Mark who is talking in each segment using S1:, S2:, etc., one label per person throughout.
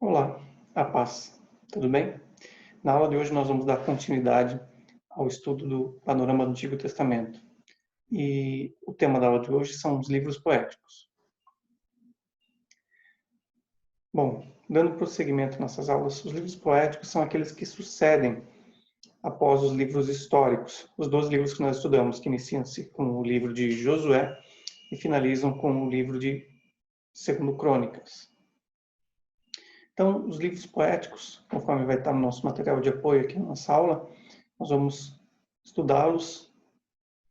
S1: Olá, a paz, tudo bem? Na aula de hoje nós vamos dar continuidade ao estudo do panorama do Antigo Testamento. E o tema da aula de hoje são os livros poéticos. Bom, dando prosseguimento nessas aulas, os livros poéticos são aqueles que sucedem após os livros históricos, os 12 livros que nós estudamos, que iniciam-se com o livro de Josué e finalizam com o livro de 2 Crônicas. Então, os livros poéticos, conforme vai estar no nosso material de apoio aqui na nossa aula, nós vamos estudá-los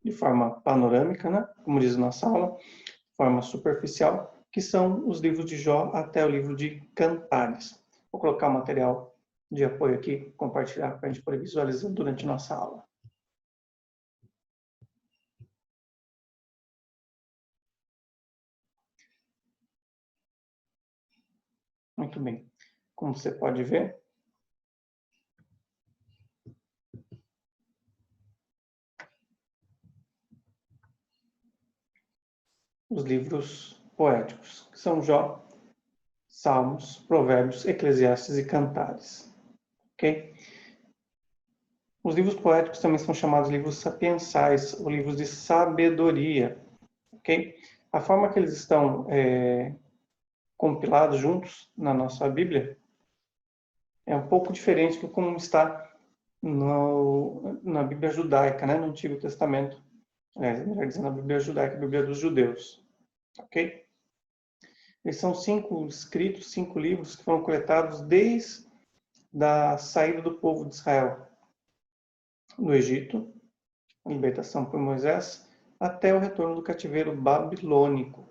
S1: de forma panorâmica, né? Como diz a nossa aula, de forma superficial, que são os livros de Jó até o livro de Cantares. Vou colocar o material de apoio aqui, compartilhar para a gente poder visualizar durante a nossa aula. Muito bem. Como você pode ver, os livros poéticos, que são Jó, Salmos, Provérbios, Eclesiastes e Cantares. Ok? Os livros poéticos também são chamados livros sapiensais, ou livros de sabedoria. Ok? A forma que eles estão compilados juntos na nossa Bíblia é um pouco diferente do como está na Bíblia judaica, né? No Antigo Testamento. Melhor dizendo, na Bíblia judaica, a Bíblia dos judeus. Ok? Eles são 5 escritos, 5 livros que foram coletados desde a saída do povo de Israel do Egito, a libertação por Moisés, até o retorno do cativeiro babilônico.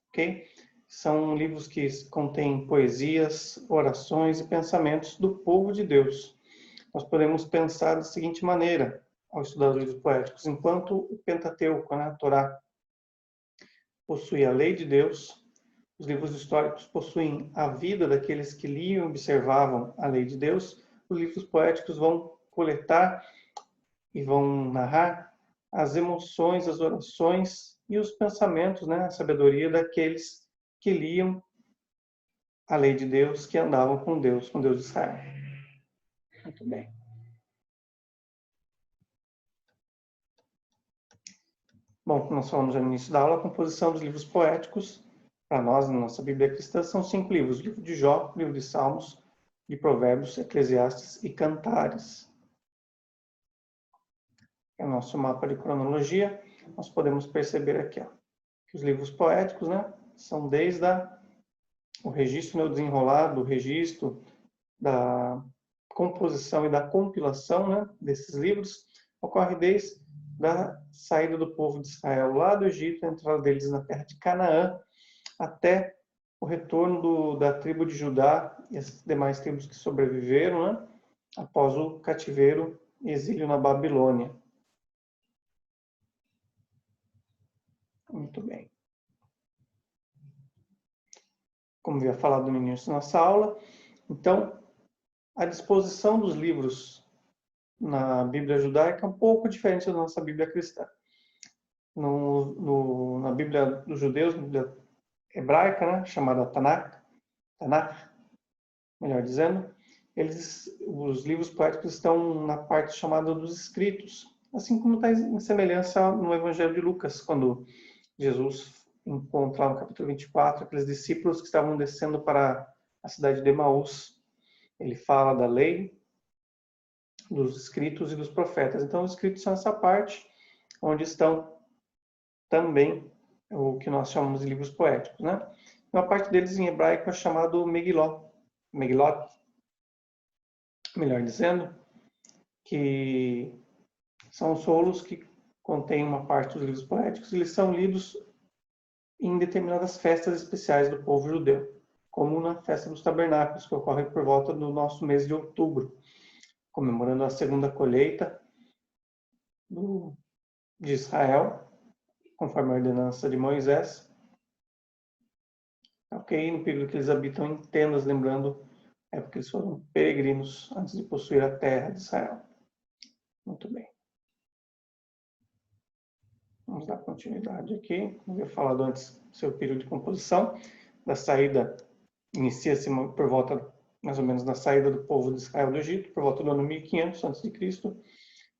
S1: Ok? São livros que contêm poesias, orações e pensamentos do povo de Deus. Nós podemos pensar da seguinte maneira, ao estudar os livros poéticos: enquanto o Pentateuco, né, a Torá, possui a lei de Deus, os livros históricos possuem a vida daqueles que liam e observavam a lei de Deus, os livros poéticos vão coletar e vão narrar as emoções, as orações e os pensamentos, né, a sabedoria daqueles que liam a lei de Deus, que andavam com Deus de Israel. Muito bem. Bom, como nós falamos no início da aula, a composição dos livros poéticos, para nós, na nossa Bíblia cristã, são 5 livros: o livro de Jó, o livro de Salmos, de Provérbios, Eclesiastes e Cantares. É o nosso mapa de cronologia. Nós podemos perceber aqui, ó, que os livros poéticos, né, são desde o registro, né, o desenrolar do registro, da composição e da compilação, né, desses livros, ocorre desde da saída do povo de Israel lá do Egito, a entrada deles na terra de Canaã, até o retorno da tribo de Judá e as demais tribos que sobreviveram, né, após o cativeiro e exílio na Babilônia. Muito bem. Como havia falado no início da nossa aula, então, a disposição dos livros na Bíblia judaica é um pouco diferente da nossa Bíblia cristã. Na Bíblia dos judeus, na Bíblia hebraica, né, chamada Tanakh, melhor dizendo, os livros poéticos estão na parte chamada dos escritos, assim como está em semelhança no Evangelho de Lucas, quando Jesus encontra lá no capítulo 24 aqueles discípulos que estavam descendo para a cidade de Emaús. Ele fala da lei, dos escritos e dos profetas. Então, os escritos são essa parte onde estão também o que nós chamamos de livros poéticos, né? Uma parte deles em hebraico é chamado Megilot, melhor dizendo, que são os rolos que contêm uma parte dos livros poéticos. Eles são lidos em determinadas festas especiais do povo judeu, como na festa dos tabernáculos, que ocorre por volta do nosso mês de outubro, comemorando a segunda colheita de Israel, conforme a ordenança de Moisés. Ok, no período que eles habitam em tendas, lembrando a época que eles foram peregrinos antes de possuir a terra de Israel. Muito bem. Vamos dar continuidade aqui. Como eu havia falado antes, seu período de composição, da saída inicia-se por volta, mais ou menos, da saída do povo de Israel do Egito, por volta do ano 1500 a.C.,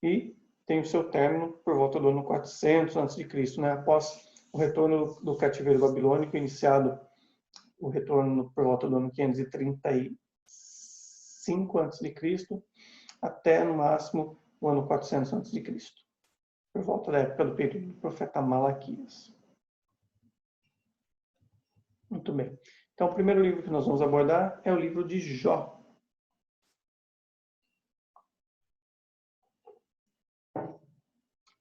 S1: e tem o seu término por volta do ano 400 a.C., né? Após o retorno do cativeiro babilônico, iniciado o retorno por volta do ano 535 a.C., até, no máximo, o ano 400 a.C., por volta da época do período do profeta Malaquias. Muito bem. Então, o primeiro livro que nós vamos abordar é o livro de Jó. O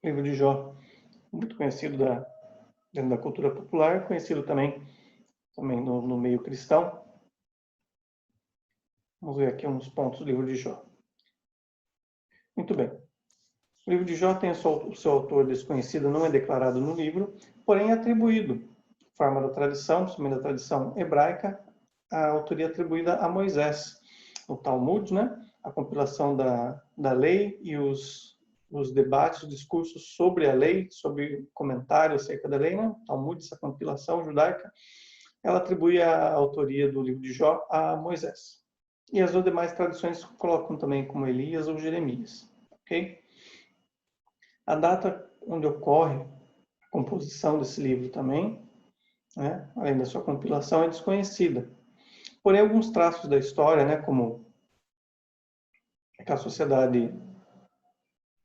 S1: livro de Jó, muito conhecido dentro da cultura popular, conhecido também no meio cristão. Vamos ver aqui uns pontos do livro de Jó. Muito bem. O livro de Jó tem o seu autor desconhecido, não é declarado no livro, porém é atribuído, forma da tradição, principalmente da tradição hebraica, a autoria atribuída a Moisés. No Talmud, né, a compilação da lei e os debates, os discursos sobre a lei, sobre comentários acerca da lei, né, Talmud, essa compilação judaica, ela atribui a autoria do livro de Jó a Moisés. E as demais tradições colocam também como Elias ou Jeremias. Ok? A data onde ocorre a composição desse livro também, né, além da sua compilação, é desconhecida. Porém, alguns traços da história, né, como aquela sociedade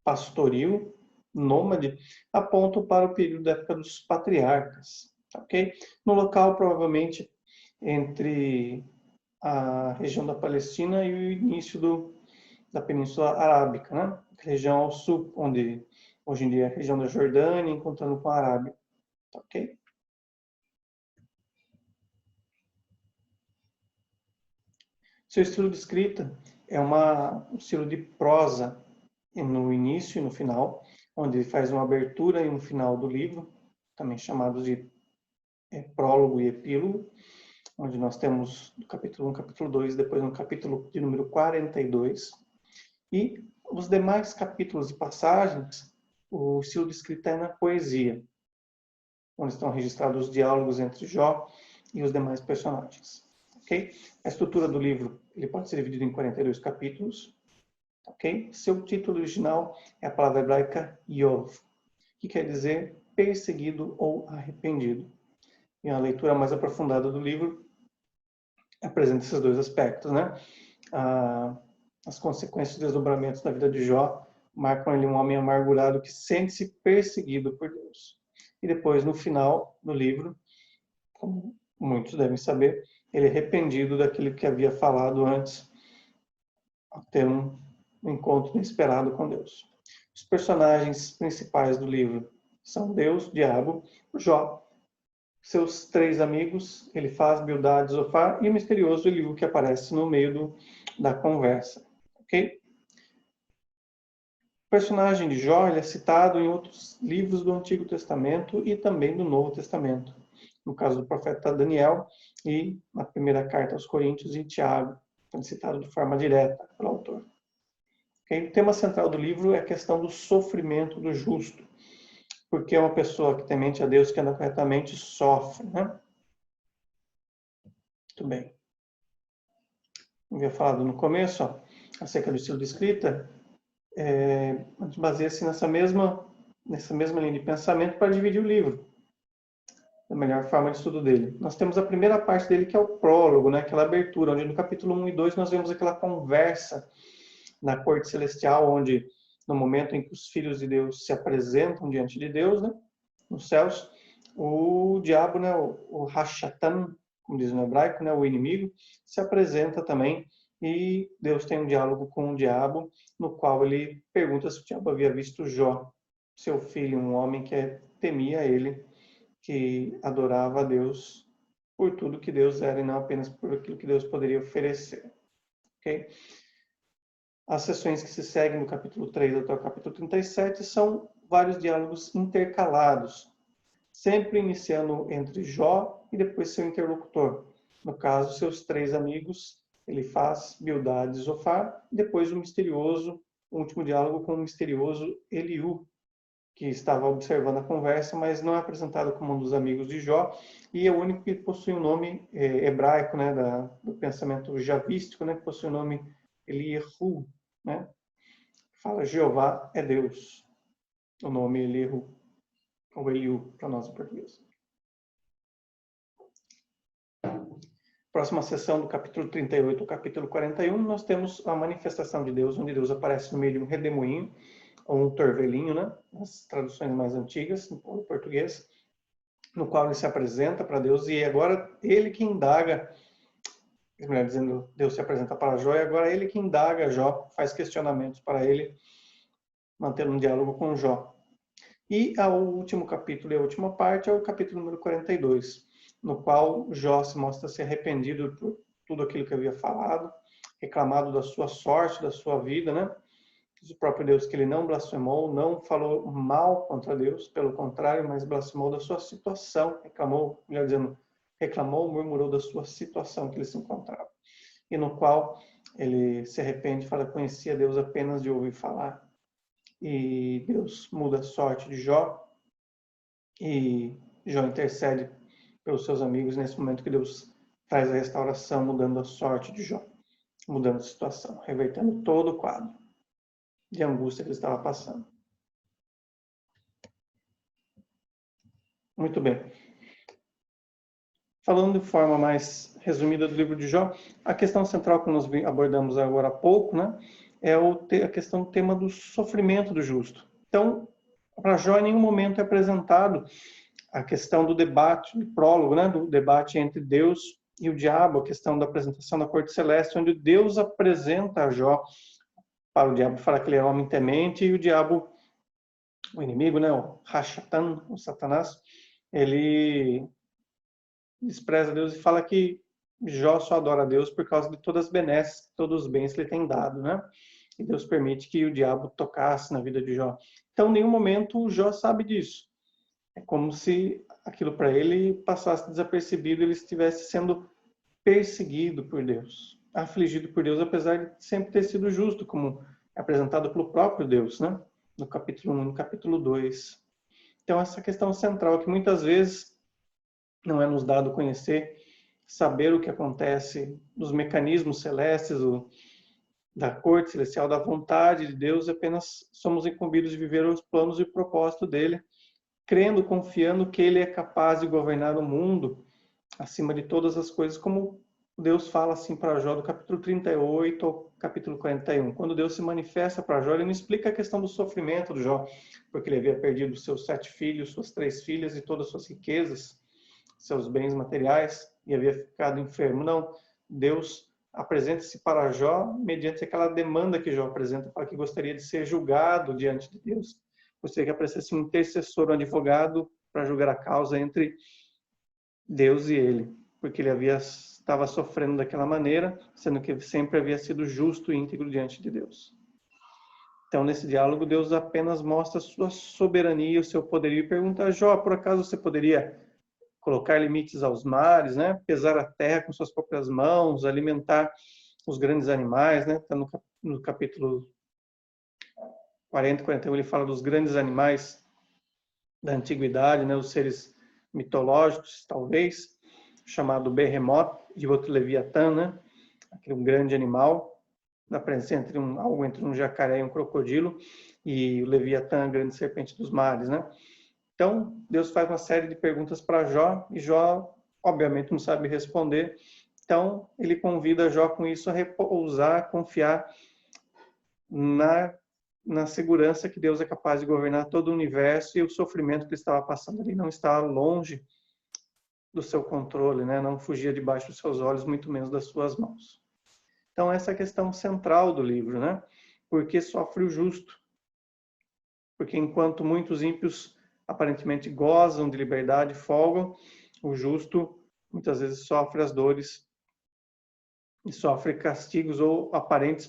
S1: pastoril, nômade, apontam para o período da época dos patriarcas. Ok? No local, provavelmente, entre a região da Palestina e o início da Península Arábica, né? Região ao sul, onde hoje em dia é a região da Jordânia, encontrando com a Arábia. Ok? Seu estilo de escrita é um estilo de prosa no início e no final, onde ele faz uma abertura e um final do livro, também chamados de prólogo e epílogo, onde nós temos do capítulo 1, capítulo 2, depois no capítulo de número 42. E os demais capítulos e passagens, o estilo de escrita é na poesia, onde estão registrados os diálogos entre Jó e os demais personagens. Okay? A estrutura do livro ele pode ser dividido em 42 capítulos. Okay? Seu título original é a palavra hebraica Yov, que quer dizer perseguido ou arrependido. E a leitura mais aprofundada do livro apresenta esses dois aspectos, né? As consequências e desdobramentos da vida de Jó marcam ele um homem amargurado que sente-se perseguido por Deus. E depois, no final do livro, como muitos devem saber, ele é arrependido daquilo que havia falado antes, até um encontro inesperado com Deus. Os personagens principais do livro são Deus, Diabo, Jó, seus 3 amigos, Elifaz, Bildad, Zofar, e o misterioso Eliú, que aparece no meio da conversa. Okay? O personagem de Jó é citado em outros livros do Antigo Testamento e também do Novo Testamento. No caso do profeta Daniel e na primeira carta aos Coríntios e Tiago, foi citado de forma direta pelo autor. Okay? O tema central do livro é a questão do sofrimento do justo, porque é uma pessoa que temente a Deus, que anda corretamente, sofre, né? Muito bem. Como eu havia falado no começo, acerca do estilo de escrita, a gente baseia-se nessa mesma linha de pensamento para dividir o livro, a melhor forma de estudo dele. Nós temos a primeira parte dele, que é o prólogo, né? Aquela abertura, onde no capítulo 1 e 2 nós vemos aquela conversa na corte celestial, onde no momento em que os filhos de Deus se apresentam diante de Deus, né, nos céus, o diabo, né, o Rashatan, como diz no hebraico, né, o inimigo, se apresenta também e Deus tem um diálogo com o diabo, no qual ele pergunta se o diabo havia visto Jó, seu filho, um homem que temia ele, que adorava a Deus por tudo que Deus era e não apenas por aquilo que Deus poderia oferecer. Okay? As sessões que se seguem do capítulo 3 até o capítulo 37 são vários diálogos intercalados, sempre iniciando entre Jó e depois seu interlocutor. No caso, seus 3 amigos, Elifaz, Bildad e Zofar, e depois o último diálogo com o misterioso Eliú, que estava observando a conversa, mas não é apresentado como um dos amigos de Jó, e é o único que possui um nome hebraico, né, do pensamento javístico, né, que possui o nome Elihu, né? Fala Jeová é Deus. O nome Elihu, ou Eliú, para nós em português. Próxima sessão do capítulo 38 ao capítulo 41, nós temos a manifestação de Deus, onde Deus aparece no meio de um redemoinho, ou um torvelinho, né? As traduções mais antigas, no português, no qual ele se apresenta para Deus, e agora ele que indaga, melhor dizendo, Deus se apresenta para Jó, e agora ele que indaga Jó, faz questionamentos para ele, mantendo um diálogo com Jó. E o último capítulo e a última parte é o capítulo número 42, no qual Jó se mostra se arrependido por tudo aquilo que havia falado, reclamado da sua sorte, da sua vida, né? Diz o próprio Deus que ele não blasfemou, não falou mal contra Deus, pelo contrário, mas blasfemou da sua situação, reclamou, melhor dizendo, reclamou, murmurou da sua situação que ele se encontrava. E no qual ele se arrepende e fala, conhecia Deus apenas de ouvir falar. E Deus muda a sorte de Jó, e Jó intercede pelos seus amigos nesse momento que Deus traz a restauração, mudando a sorte de Jó, mudando a situação, revertendo todo o quadro de angústia que ele estava passando. Muito bem. Falando de forma mais resumida do livro de Jó, a questão central que nós abordamos agora há pouco, né, é a questão do tema do sofrimento do justo. Então, para Jó, em nenhum momento é apresentado a questão do debate, do prólogo, né, do debate entre Deus e o diabo, a questão da apresentação da corte celeste, onde Deus apresenta a Jó para o diabo, fala que ele é homem temente, e o diabo, o inimigo, né, o Rachatan, o Satanás, ele despreza Deus e fala que Jó só adora a Deus por causa de todas as benesses, todos os bens que ele tem dado, né? E Deus permite que o diabo tocasse na vida de Jó. Então, em nenhum momento o Jó sabe disso. É como se aquilo para ele passasse desapercebido, ele estivesse sendo perseguido por Deus, afligido por Deus, apesar de sempre ter sido justo, como é apresentado pelo próprio Deus, né? No capítulo 1, no capítulo 2. Então, essa questão central que muitas vezes não é nos dado conhecer, saber o que acontece nos mecanismos celestes, da corte celestial, da vontade de Deus, apenas somos incumbidos de viver os planos e o propósito dele, crendo, confiando que ele é capaz de governar o mundo acima de todas as coisas, como Deus fala assim para Jó, do capítulo 38 ao capítulo 41. Quando Deus se manifesta para Jó, ele não explica a questão do sofrimento do Jó, porque ele havia perdido seus 7 filhos, suas 3 filhas e todas as suas riquezas, seus bens materiais, e havia ficado enfermo. Não, Deus apresenta-se para Jó mediante aquela demanda que Jó apresenta, para que gostaria de ser julgado diante de Deus. Gostaria que aparecesse um intercessor, um advogado, para julgar a causa entre Deus e ele, porque ele estava sofrendo daquela maneira, sendo que sempre havia sido justo e íntegro diante de Deus. Então, nesse diálogo, Deus apenas mostra a sua soberania, o seu poderio, e pergunta a Jó, por acaso você poderia colocar limites aos mares, né? Pesar a terra com suas próprias mãos, alimentar os grandes animais, né? Tá no capítulo 40 e 41, ele fala dos grandes animais da antiguidade, né? Os seres mitológicos, talvez, chamado Behemoth, e outro Leviatã, né? Aquele grande animal, da presença entre algo entre um jacaré e um crocodilo, e o Leviatã, a grande serpente dos mares, né? Então, Deus faz uma série de perguntas para Jó, e Jó, obviamente, não sabe responder. Então, ele convida Jó com isso a repousar, confiar na segurança que Deus é capaz de governar todo o universo, e o sofrimento que ele estava passando ali não estava longe do seu controle, né? Não fugia debaixo dos seus olhos, muito menos das suas mãos. Então, essa é a questão central do livro, né? Por que sofre o justo? Porque enquanto muitos ímpios aparentemente gozam de liberdade, folgam, o justo muitas vezes sofre as dores e sofre castigos ou aparentes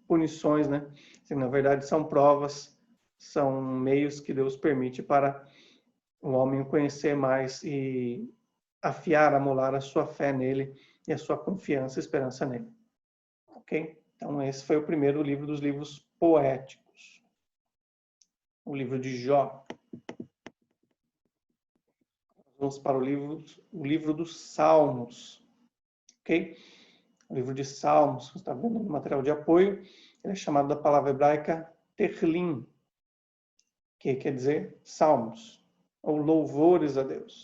S1: punições, né? Que, na verdade, são provas, são meios que Deus permite para o homem o conhecer mais e afiar, amolar a sua fé nele e a sua confiança e esperança nele. Ok? Então, esse foi o primeiro livro dos livros poéticos. o livro de Jó. Vamos para o livro dos Salmos, ok? O livro de Salmos, você está vendo no material de apoio, ele é chamado da palavra hebraica Tehlim, que quer dizer Salmos, ou louvores a Deus.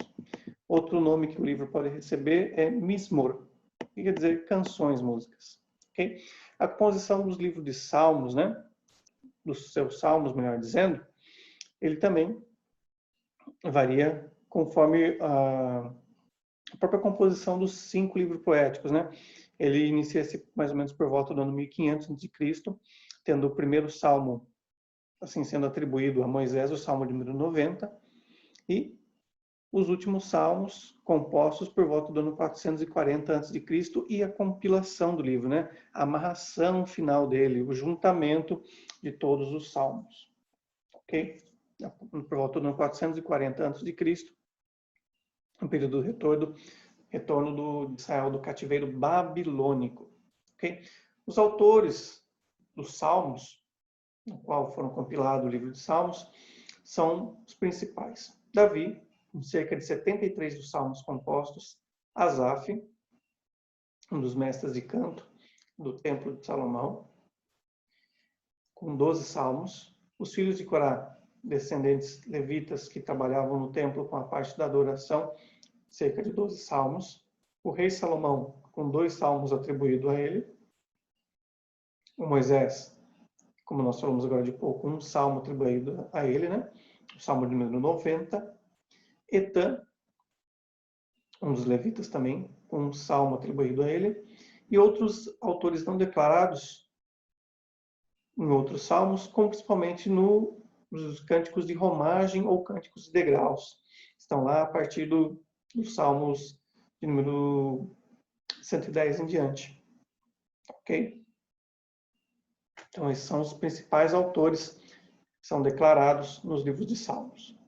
S1: Outro nome que o livro pode receber é Mismor, que quer dizer canções, músicas. Okay? A composição dos livros de Salmos, né? Dos seus Salmos, melhor dizendo, ele também varia conforme a própria composição dos 5 livros poéticos, né? Ele inicia-se mais ou menos por volta do ano 1500 a.C., tendo o primeiro salmo assim sendo atribuído a Moisés, o salmo de número 90, e os últimos salmos compostos por volta do ano 440 a.C. e a compilação do livro, né? A amarração final dele, o juntamento de todos os salmos. Ok? Por volta do ano 440 a.C., no período do retorno de Israel do cativeiro babilônico. Okay? Os autores dos Salmos, no qual foram compilados o livro de Salmos, são os principais. Davi, com cerca de 73 dos Salmos compostos. Asaf, um dos mestres de canto do Templo de Salomão, com 12 Salmos. Os filhos de Corá, descendentes levitas que trabalhavam no templo com a parte da adoração, cerca de 12 salmos. O rei Salomão, com 2 salmos atribuídos a ele. O Moisés, como nós falamos agora de pouco, um salmo atribuído a ele, né? O salmo de número 90. Etã, um dos levitas também, com um salmo atribuído a ele. E outros autores não declarados em outros salmos, como principalmente nos cânticos de romagem ou cânticos de degraus. Estão lá a partir dos salmos de número 110 em diante. Ok? Então, esses são os principais autores que são declarados nos livros de Salmos.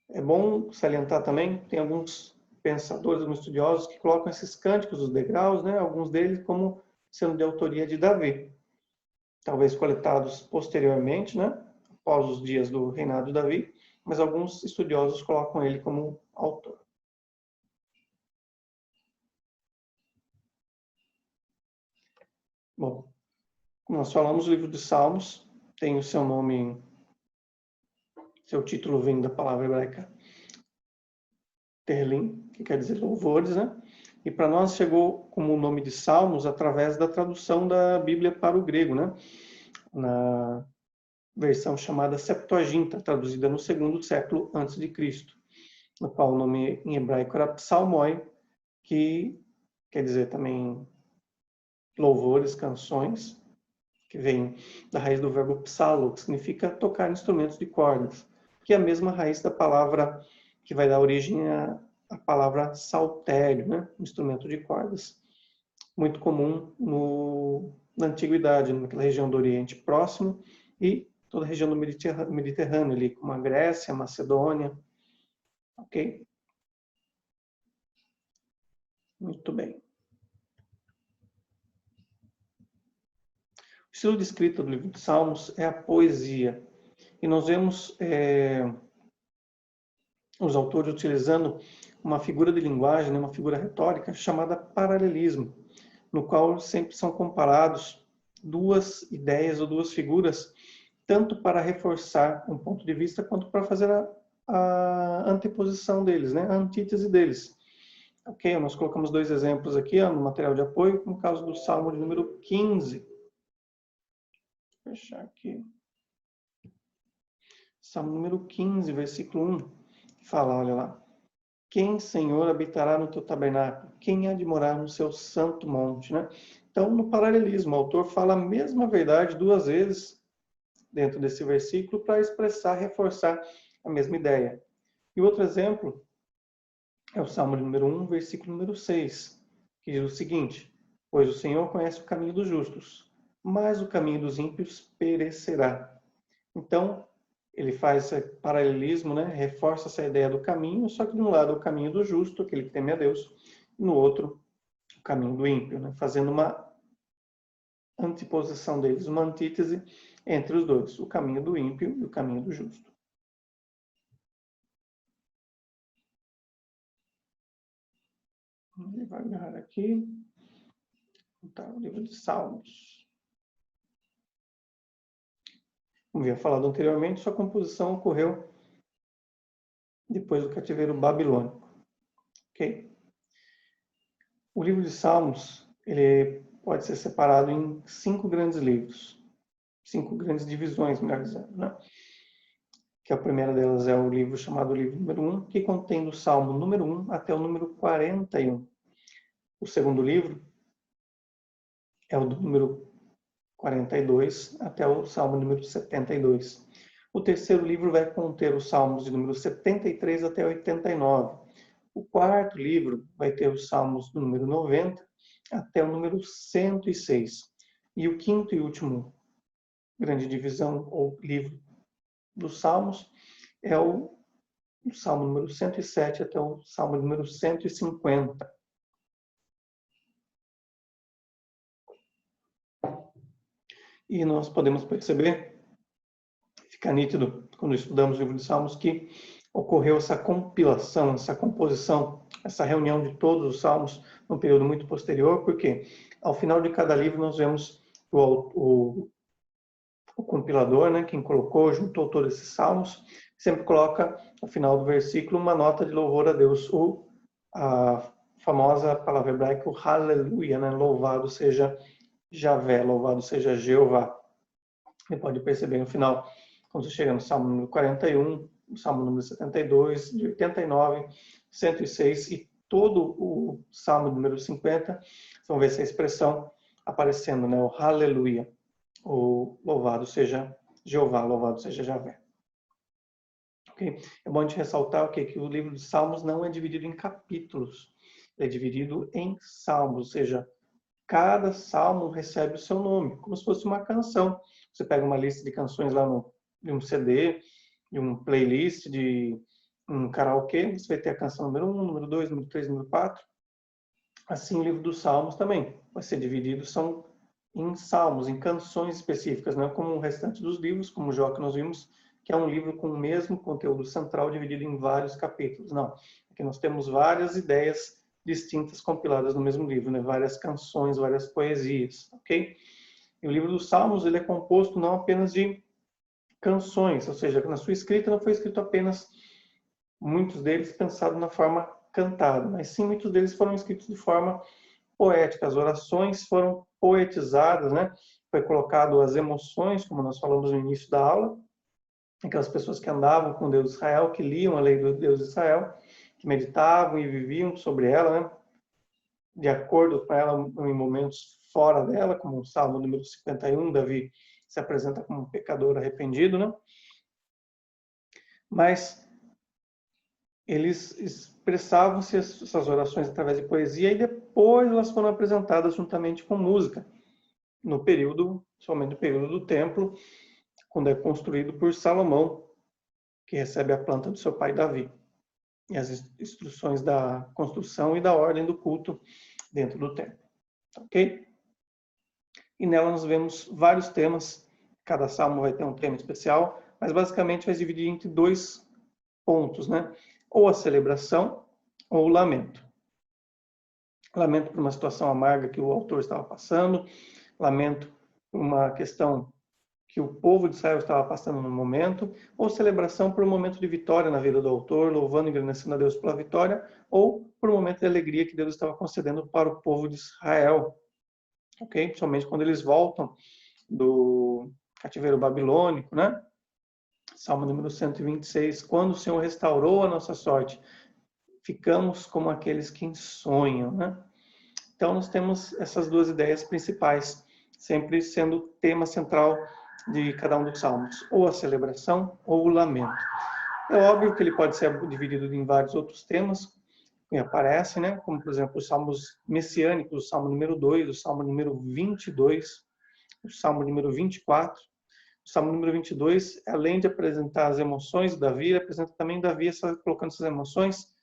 S1: É bom salientar também, tem alguns pensadores, alguns estudiosos que colocam esses cânticos dos degraus, né, alguns deles como sendo de autoria de Davi. Talvez coletados posteriormente, né, após os dias do reinado de Davi, mas alguns estudiosos colocam ele como autor. Bom, como nós falamos, o livro dos Salmos tem o seu nome, seu título vem da palavra hebraica Tehlim, que quer dizer louvores, né? E para nós chegou como o nome de Salmos através da tradução da Bíblia para o grego, né? Na versão chamada Septuaginta, traduzida no 2º século antes de Cristo, no qual o nome em hebraico era Psalmoi, que quer dizer também louvores, canções, que vem da raiz do verbo psalo, que significa tocar instrumentos de cordas, que é a mesma raiz da palavra que vai dar origem à palavra saltério, né? Instrumento de cordas. Muito comum na Antiguidade, naquela região do Oriente Próximo e toda a região do Mediterrâneo, ali, como a Grécia, a Macedônia. Ok? Muito bem. O estilo de escrita do livro de Salmos é a poesia. E nós vemos os autores utilizando uma figura de linguagem, uma figura retórica chamada paralelismo, no qual sempre são comparados duas ideias ou duas figuras, tanto para reforçar um ponto de vista, quanto para fazer a anteposição deles, né? A antítese deles. Ok, nós colocamos 2 exemplos aqui no material de apoio, no caso do Salmo de número 15. Vou fechar aqui. Salmo número 15, versículo 1, fala, olha lá. Quem, Senhor, habitará no teu tabernáculo? Quem há de morar no seu santo monte? Né? Então, no paralelismo, o autor fala a mesma verdade 2 vezes dentro desse versículo para expressar, reforçar a mesma ideia. E outro exemplo é o Salmo número 1, versículo número 6, que diz o seguinte: pois o Senhor conhece o caminho dos justos, mas o caminho dos ímpios perecerá. Então, ele faz esse paralelismo, né? Reforça essa ideia do caminho, só que de um lado o caminho do justo, aquele que teme a Deus, e no outro o caminho do ímpio, né? Fazendo uma anteposição deles, uma antítese, entre os dois, o caminho do ímpio e o caminho do justo. Vamos devagar aqui. Tá, o livro de Salmos. Como havia falado anteriormente, sua composição ocorreu depois do cativeiro babilônico. Ok? O livro de Salmos, ele pode ser separado em 5 grandes livros. 5 grandes divisões, melhor dizendo, né? Que a primeira delas é o livro chamado livro número 1, que contém do Salmo número 1 até o número 41. O segundo livro é o do número 42 até o Salmo número 72. O terceiro livro vai conter os Salmos de número 73 até 89. O quarto livro vai ter os Salmos do número 90 até o número 106. E o quinto e último grande divisão ou livro dos Salmos é o Salmo número 107 até o Salmo número 150. E nós podemos perceber, fica nítido quando estudamos o livro de Salmos, que ocorreu essa compilação, essa composição, essa reunião de todos os Salmos num período muito posterior, porque ao final de cada livro nós vemos o compilador, né, quem colocou, juntou todos esses Salmos, sempre coloca no final do versículo uma nota de louvor a Deus, a famosa palavra hebraica, o Hallelujah, né, louvado seja Javé, louvado seja Jeová. Você pode perceber no final, quando você chega no Salmo número 41, no Salmo número 72, de 89, 106 e todo o Salmo número 50, vocês vão ver essa expressão aparecendo, né? O Aleluia, o louvado seja Jeová, louvado seja Javé. Okay? É bom a gente ressaltar okay, que o livro de Salmos não é dividido em capítulos, é dividido em salmos, ou seja, cada salmo recebe o seu nome, como se fosse uma canção. Você pega uma lista de canções lá de um CD, de um playlist, de um karaokê, você vai ter a canção número 1, número 2, número 3, número 4. Assim, o livro dos Salmos também vai ser dividido em salmos, em canções específicas, não é como o restante dos livros, como o Jó que nós vimos, que é um livro com o mesmo conteúdo central dividido em vários capítulos. Não, aqui nós temos várias ideias distintas compiladas no mesmo livro, né? Várias canções, várias poesias, ok? E o livro dos Salmos ele é composto não apenas de canções, ou seja, na sua escrita não foi escrito apenas muitos deles pensados na forma cantada, mas sim muitos deles foram escritos de forma poética. As orações foram poetizadas, né? Foi colocado as emoções, como nós falamos no início da aula, aquelas pessoas que andavam com Deus de Israel, que liam a lei do Deus de Israel, que meditavam e viviam sobre ela, né? De acordo com ela em momentos fora dela, como o Salmo número 51, Davi se apresenta como um pecador arrependido, né? Mas eles expressavam-se essas orações através de poesia e depois elas foram apresentadas juntamente com música, no período, somente no período do templo, quando é construído por Salomão, que recebe a planta do seu pai Davi, e as instruções da construção e da ordem do culto dentro do templo. Ok? E nela nós vemos vários temas, cada salmo vai ter um tema especial, mas basicamente vai dividir entre 2 pontos, né? Ou a celebração ou o lamento. Lamento por uma situação amarga que o autor estava passando, lamento por uma questão que o povo de Israel estava passando no momento, ou celebração por um momento de vitória na vida do autor, louvando e agradecendo a Deus pela vitória, ou por um momento de alegria que Deus estava concedendo para o povo de Israel. Ok? Principalmente quando eles voltam do cativeiro babilônico, né? Salmo número 126, quando o Senhor restaurou a nossa sorte, ficamos como aqueles que sonham, né? Então, nós temos essas 2 ideias principais, sempre sendo o tema central de cada um dos salmos, ou a celebração ou o lamento. É óbvio que ele pode ser dividido em vários outros temas, que aparecem, né? Como, por exemplo, os salmos messiânicos, o salmo número 2, o salmo número 22, o salmo número 24. O Salmo número 22, além de apresentar as emoções de Davi, ele apresenta também Davi colocando essas emoções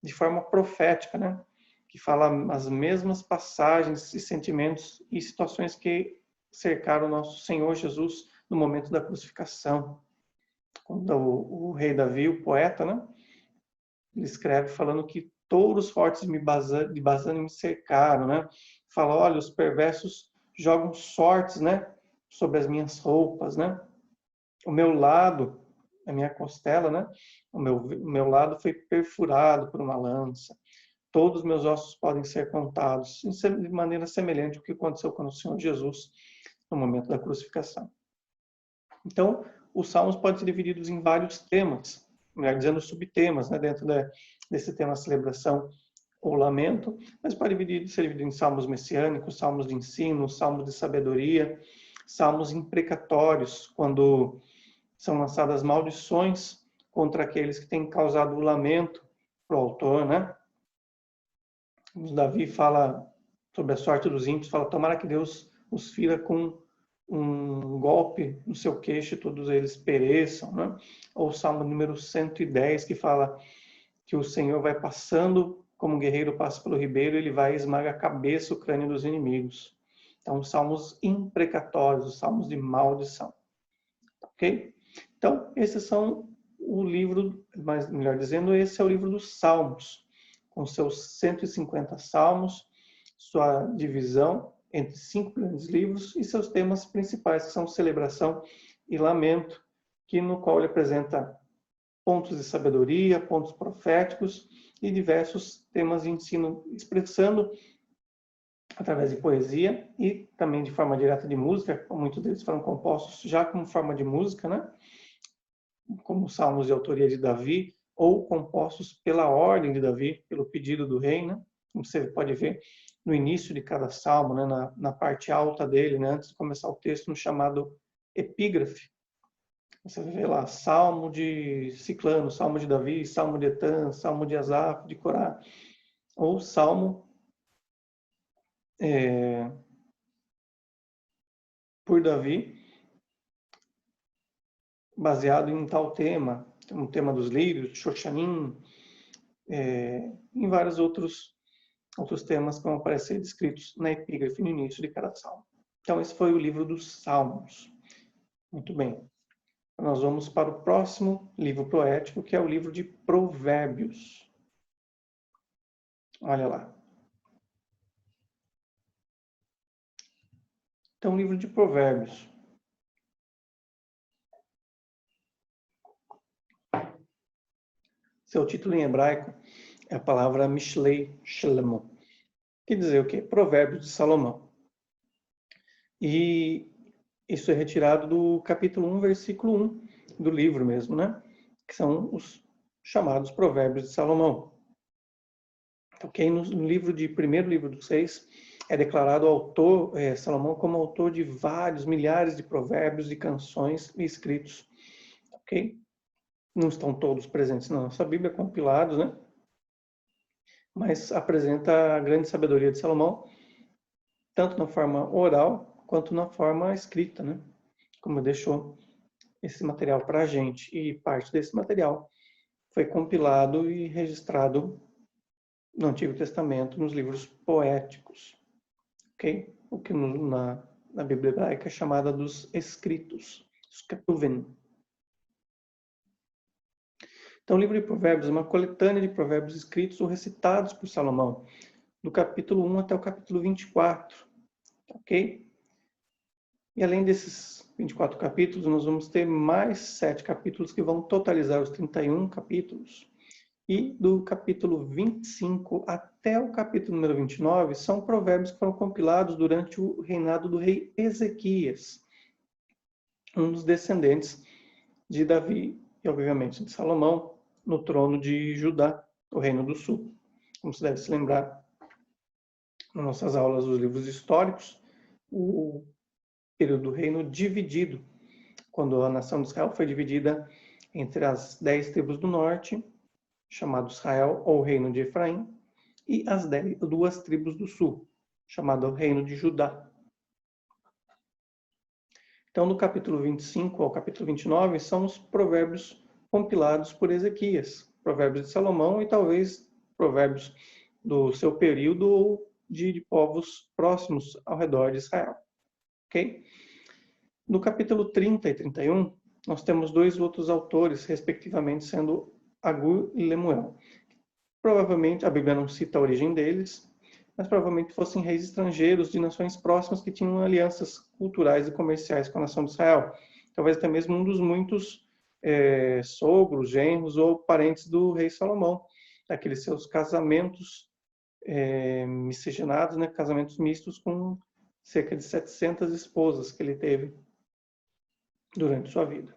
S1: de forma profética, né? Que fala as mesmas passagens e sentimentos e situações que cercaram o nosso Senhor Jesus no momento da crucificação. Quando o rei Davi, o poeta, né, ele escreve falando que touros fortes de Bazã me cercaram, né? Fala, olha, os perversos jogam sortes, né, sobre as minhas roupas, né? O meu lado, a minha costela, né? O meu lado foi perfurado por uma lança. Todos os meus ossos podem ser contados, de maneira semelhante ao que aconteceu com o Senhor Jesus no momento da crucificação. Então, os salmos podem ser divididos em vários temas, melhor dizendo, subtemas, né, dentro desse tema celebração ou lamento, mas pode ser dividido em salmos messiânicos, salmos de ensino, salmos de sabedoria, salmos imprecatórios, quando são lançadas maldições contra aqueles que têm causado o lamento para o autor, né? Davi fala sobre a sorte dos ímpios, fala, tomara que Deus os fira com um golpe no seu queixo e todos eles pereçam, né? Ou o Salmo número 110, que fala que o Senhor vai passando como um guerreiro passa pelo ribeiro, ele vai esmagar a cabeça, o crânio dos inimigos. Então, salmos imprecatórios, salmos de maldição. Ok? Então, esses são o livro, mas melhor dizendo, esse é o livro dos Salmos, com seus 150 salmos, sua divisão entre 5 grandes livros e seus temas principais, que são celebração e lamento, no qual ele apresenta pontos de sabedoria, pontos proféticos e diversos temas de ensino, expressando através de poesia e também de forma direta de música. Muitos deles foram compostos já como forma de música, né? Como salmos de autoria de Davi, ou compostos pela ordem de Davi, pelo pedido do rei, né? Como você pode ver no início de cada salmo, né? na parte alta dele, né? Antes de começar o texto, no chamado epígrafe. Você vê lá, salmo de Ciclano, salmo de Davi, salmo de Etã, salmo de Asaf, de Corá, ou salmo por Davi, baseado em tal tema, um tema dos lírios, Shoshanim, em vários outros temas que vão aparecer descritos na epígrafe no início de cada salmo. Então, esse foi o livro dos Salmos. Muito bem. Nós vamos para o próximo livro poético, que é o livro de Provérbios. Olha lá. Então, o livro de Provérbios. Seu título em hebraico é a palavra Mishlei Shlomo. Quer dizer o quê? Provérbios de Salomão. E isso é retirado do capítulo 1, versículo 1 do livro mesmo, né? Que são os chamados Provérbios de Salomão. Ok? No primeiro livro dos 6, é declarado o autor, Salomão, como autor de vários, milhares de provérbios e canções e escritos. Ok? Não estão todos presentes na nossa Bíblia, compilados, né? Mas apresenta a grande sabedoria de Salomão, tanto na forma oral quanto na forma escrita, né? Como deixou esse material para a gente. E parte desse material foi compilado e registrado no Antigo Testamento, nos livros poéticos, ok? O que na Bíblia hebraica é chamada dos escritos, os ketuvim. Então, o livro de Provérbios é uma coletânea de provérbios escritos ou recitados por Salomão, do capítulo 1 até o capítulo 24, ok? E além desses 24 capítulos, nós vamos ter mais 7 capítulos que vão totalizar os 31 capítulos. E do capítulo 25 até o capítulo número 29 são provérbios que foram compilados durante o reinado do rei Ezequias, um dos descendentes de Davi e, obviamente, de Salomão, no trono de Judá, o reino do sul. Como se deve se lembrar, nas nossas aulas dos livros históricos, o período do reino dividido, quando a nação de Israel foi dividida entre as 10 tribos do norte, chamado Israel, ou Reino de Efraim, e as 2 tribos do sul, chamado Reino de Judá. Então, do capítulo 25 ao capítulo 29, são os provérbios compilados por Ezequias, provérbios de Salomão e talvez provérbios do seu período ou de povos próximos ao redor de Israel. Ok? No capítulo 30 e 31, nós temos dois outros autores, respectivamente sendo Agur e Lemuel. Provavelmente, a Bíblia não cita a origem deles, mas provavelmente fossem reis estrangeiros de nações próximas que tinham alianças culturais e comerciais com a nação de Israel. Talvez até mesmo um dos muitos sogros, genros ou parentes do rei Salomão, daqueles seus casamentos miscigenados, né, casamentos mistos com cerca de 700 esposas que ele teve durante sua vida.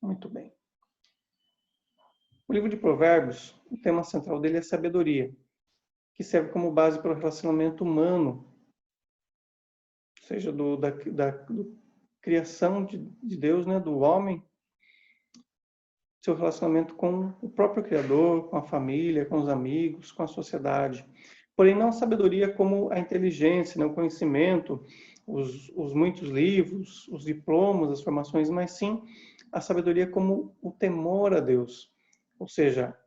S1: Muito bem. O livro de Provérbios, o tema central dele é sabedoria, que serve como base para o relacionamento humano, ou seja, da criação de Deus, né, do homem, seu relacionamento com o próprio Criador, com a família, com os amigos, com a sociedade. Porém, não a sabedoria como a inteligência, né, o conhecimento, os muitos livros, os diplomas, as formações, mas sim a sabedoria como o temor a Deus, ou seja,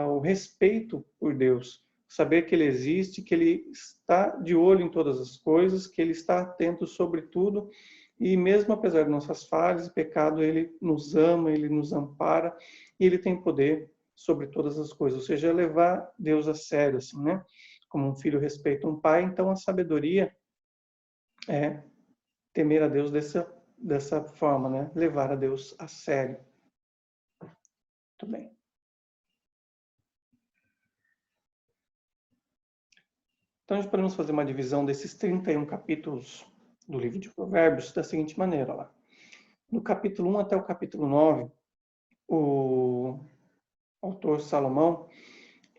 S1: o respeito por Deus, saber que Ele existe, que Ele está de olho em todas as coisas, que Ele está atento sobre tudo, e mesmo apesar de nossas falhas e pecado, Ele nos ama, Ele nos ampara, e Ele tem poder sobre todas as coisas, ou seja, levar Deus a sério, assim, né? Como um filho respeita um pai, então a sabedoria é temer a Deus dessa forma, né? Levar a Deus a sério. Muito bem. Então, nós podemos fazer uma divisão desses 31 capítulos do livro de Provérbios da seguinte maneira. Lá. No capítulo 1 até o capítulo 9, o autor Salomão,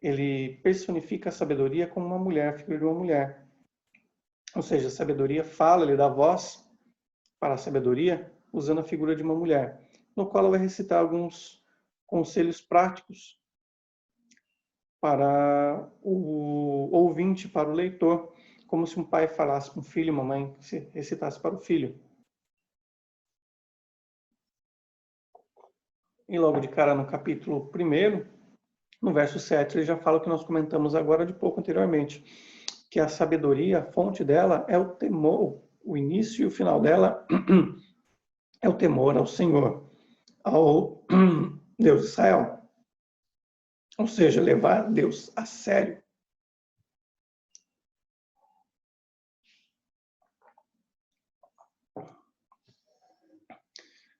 S1: ele personifica a sabedoria como uma mulher, a figura de uma mulher. Ou seja, a sabedoria fala, ele dá voz para a sabedoria usando a figura de uma mulher, no qual ela vai recitar alguns conselhos práticos para o ouvinte, para o leitor, como se um pai falasse para um filho, uma mãe recitasse para o filho. E logo de cara no capítulo 1, no verso 7, ele já fala o que nós comentamos agora de pouco anteriormente, que a sabedoria, a fonte dela é o temor, o início e o final dela é o temor ao Senhor, ao Deus de Israel. Ou seja, levar Deus a sério.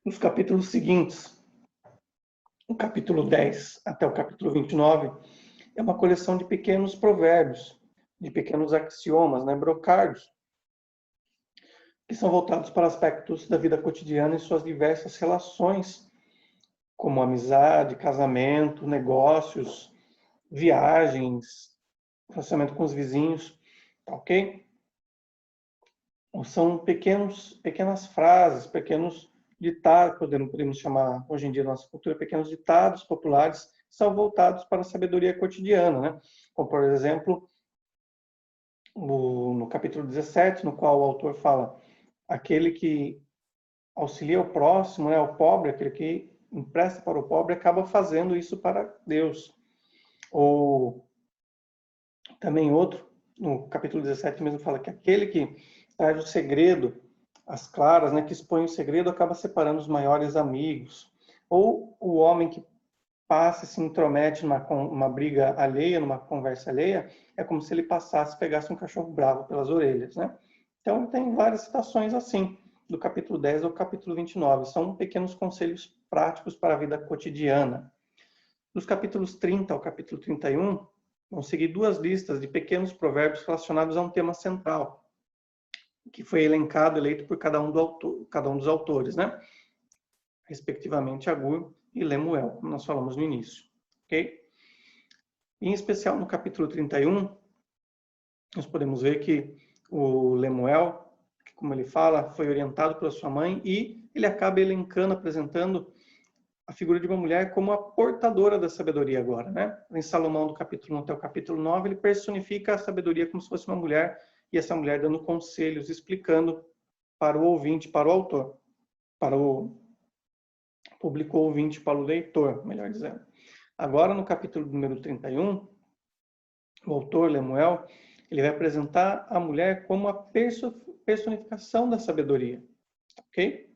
S1: Nos capítulos seguintes, o capítulo 10 até o capítulo 29, é uma coleção de pequenos provérbios, de pequenos axiomas, né, brocardos, que são voltados para aspectos da vida cotidiana e suas diversas relações, como amizade, casamento, negócios, viagens, relacionamento com os vizinhos, ok? São pequenas frases, pequenos ditados, podemos chamar hoje em dia na nossa cultura, pequenos ditados populares, são voltados para a sabedoria cotidiana, né? Como, por exemplo, no capítulo 17, no qual o autor fala aquele que auxilia o próximo, né, o pobre, aquele que empresta para o pobre, acaba fazendo isso para Deus. Ou também outro, no capítulo 17 mesmo, fala que aquele que traz o segredo às claras, né, que expõe o segredo, acaba separando os maiores amigos. Ou o homem que passa e se intromete numa briga alheia, numa conversa alheia, é como se ele passasse e pegasse um cachorro bravo pelas orelhas, né? Então, tem várias citações assim, do capítulo 10 ao capítulo 29. São pequenos conselhos práticos para a vida cotidiana. Dos capítulos 30 ao capítulo 31, vão seguir duas listas de pequenos provérbios relacionados a um tema central, que foi elencado, eleito por cada um dos autores, né? Respectivamente Agur e Lemuel, como nós falamos no início. Ok? Em especial no capítulo 31, nós podemos ver que o Lemuel, como ele fala, foi orientado pela sua mãe e ele acaba elencando, apresentando a figura de uma mulher como a portadora da sabedoria agora, né? Em Salomão, do capítulo 1 até o capítulo 9, ele personifica a sabedoria como se fosse uma mulher e essa mulher dando conselhos, explicando para o ouvinte, para o autor, para o público ouvinte, para o leitor, melhor dizendo. Agora, no capítulo número 31, o autor, Lemuel, Ele vai apresentar a mulher como a personificação da sabedoria, ok?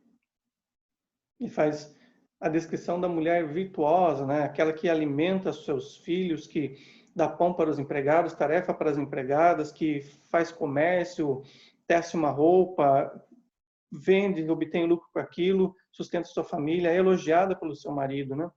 S1: E faz a descrição da mulher virtuosa, né? Aquela que alimenta seus filhos, que dá pão para os empregados, tarefa para as empregadas, que faz comércio, tece uma roupa, vende, obtém lucro com aquilo, sustenta sua família, é elogiada pelo seu marido, né?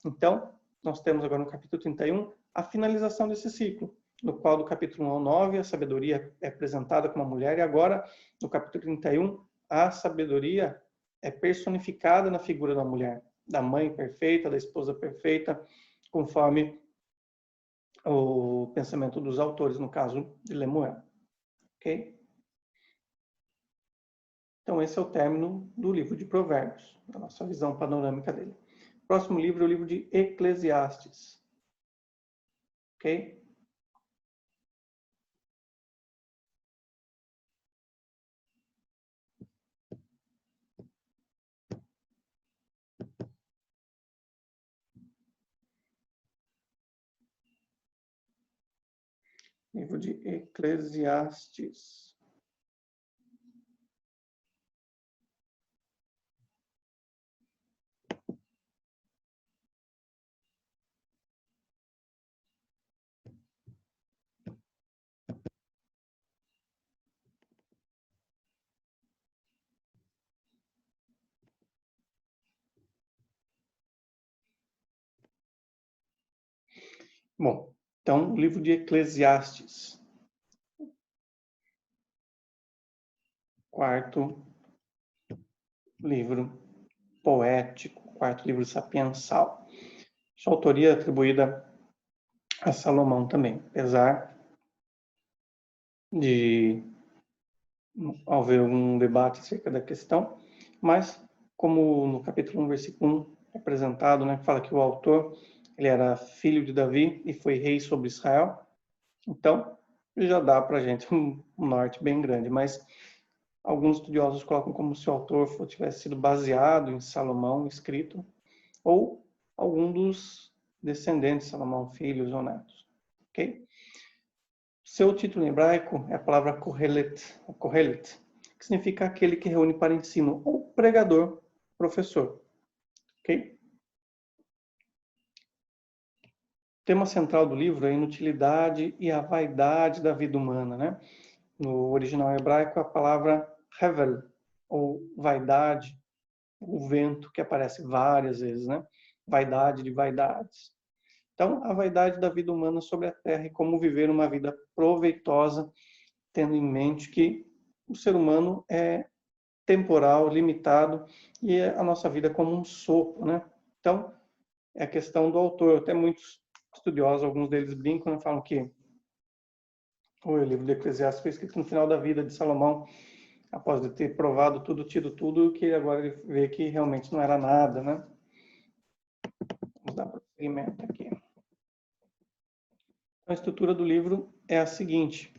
S1: Então, nós temos agora no capítulo 31 a finalização desse ciclo, no qual do capítulo 1 ao 9 a sabedoria é apresentada como uma mulher, e agora, no capítulo 31, a sabedoria é personificada na figura da mulher, da mãe perfeita, da esposa perfeita, conforme o pensamento dos autores, no caso de Lemuel. Ok? Então, esse é o término do livro de Provérbios, a nossa visão panorâmica dele. O próximo livro é o livro de Eclesiastes. Ok? Livro de Eclesiastes. Bom, então, o livro de Eclesiastes. Quarto livro poético, quarto livro sapiensal. Sua autoria é atribuída a Salomão também, apesar de haver um debate acerca da questão, mas como no capítulo 1, versículo 1 é apresentado, né, que fala que o autor ele era filho de Davi e foi rei sobre Israel, então já dá para a gente um norte bem grande, mas alguns estudiosos colocam como se o autor tivesse sido baseado em Salomão, escrito, ou algum dos descendentes de Salomão, filhos ou netos. Ok? Seu título em hebraico é a palavra Kohelet, que significa aquele que reúne para ensino, ou pregador, professor. Ok? O tema central do livro é a inutilidade e a vaidade da vida humana, né? No original hebraico, a palavra hevel, ou vaidade, o vento, que aparece várias vezes, né? Vaidade de vaidades. Então, a vaidade da vida humana sobre a Terra e como viver uma vida proveitosa, tendo em mente que o ser humano é temporal, limitado, e a nossa vida como um sopro, né? Então, é a questão do autor. Até muitos estudiosos, alguns deles brincam e falam que o livro do Eclesiastes foi escrito no final da vida de Salomão, após de ter provado tudo, tido tudo, que agora ele vê que realmente não era nada, né? Vamos dar prosseguimento aqui. A estrutura do livro é a seguinte.